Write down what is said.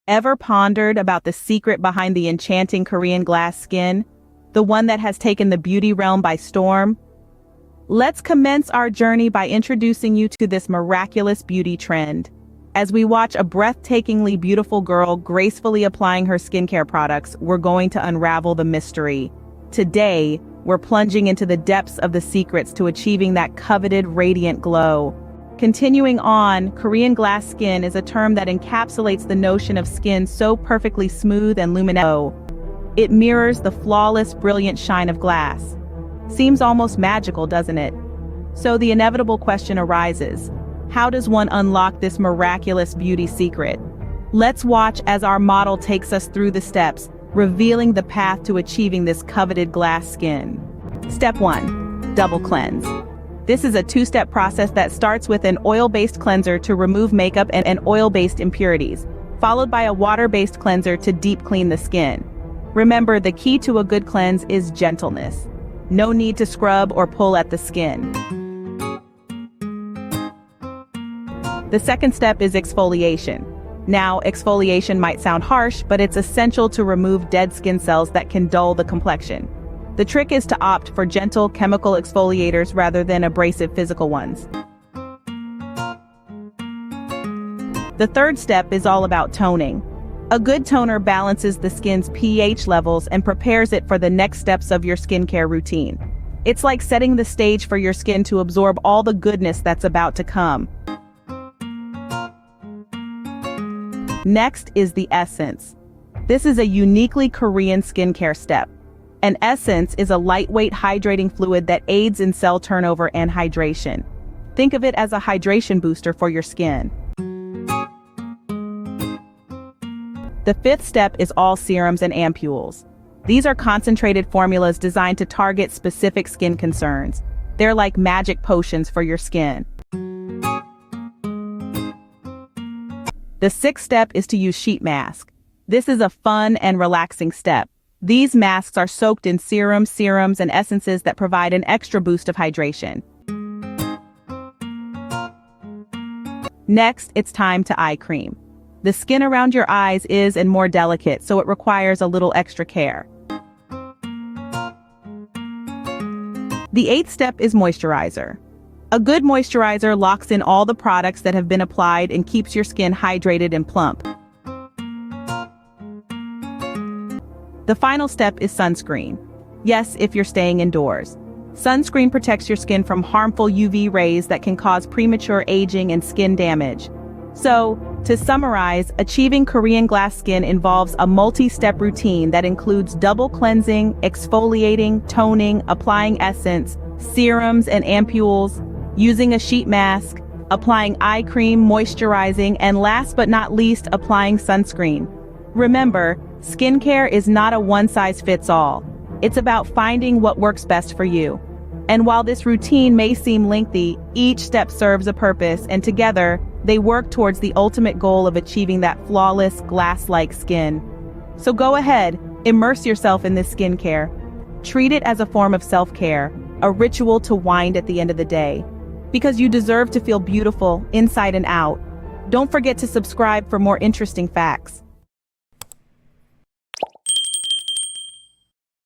Ever pondered about the secret behind the enchanting Korean glass skin? The one that has taken the beauty realm by storm? Let's commence our journey by introducing you to this miraculous beauty trend. As we watch a breathtakingly beautiful girl gracefully applying her skincare products, we're going to unravel the mystery. Today, we're plunging into the depths of the secrets to achieving that coveted radiant glow. Continuing on, Korean glass skin is a term that encapsulates the notion of skin so perfectly smooth and luminous. It mirrors the flawless, brilliant shine of glass. Seems almost magical, doesn't it? So the inevitable question arises: how does one unlock this miraculous beauty secret? Let's watch as our model takes us through the steps, revealing the path to achieving this coveted glass skin. Step 1. Double cleanse. This is a two-step process that starts with an oil-based cleanser to remove makeup and oil-based impurities, followed by a water-based cleanser to deep clean the skin. Remember, the key to a good cleanse is gentleness. No need to scrub or pull at the skin. The second step is exfoliation. Now, exfoliation might sound harsh, but it's essential to remove dead skin cells that can dull the complexion. The trick is to opt for gentle chemical exfoliators rather than abrasive physical ones. The third step is all about toning. A good toner balances the skin's pH levels and prepares it for the next steps of your skincare routine. It's like setting the stage for your skin to absorb all the goodness that's about to come. Next is the essence. This is a uniquely Korean skincare step. An essence is a lightweight hydrating fluid that aids in cell turnover and hydration. Think of it as a hydration booster for your skin. The fifth step is all serums and ampules. These are concentrated formulas designed to target specific skin concerns. They're like magic potions for your skin. The sixth step is to use sheet mask. This is a fun and relaxing step. These masks are soaked in serums, and essences that provide an extra boost of hydration. Next, it's time to eye cream. The skin around your eyes is more delicate, so it requires a little extra care. The eighth step is moisturizer. A good moisturizer locks in all the products that have been applied and keeps your skin hydrated and plump. The final step is sunscreen. Yes, if you're staying indoors. Sunscreen protects your skin from harmful UV rays that can cause premature aging and skin damage. So, to summarize, achieving Korean glass skin involves a multi-step routine that includes double cleansing, exfoliating, toning, applying essence, serums and ampules, using a sheet mask, applying eye cream, moisturizing, and last but not least, applying sunscreen. Remember, skincare is not a one-size-fits-all. It's about finding what works best for you. And while this routine may seem lengthy, each step serves a purpose, and together, they work towards the ultimate goal of achieving that flawless, glass-like skin. So go ahead, immerse yourself in this skincare. Treat it as a form of self-care, a ritual to wind at the end of the day. Because you deserve to feel beautiful, inside and out. Don't forget to subscribe for more interesting facts.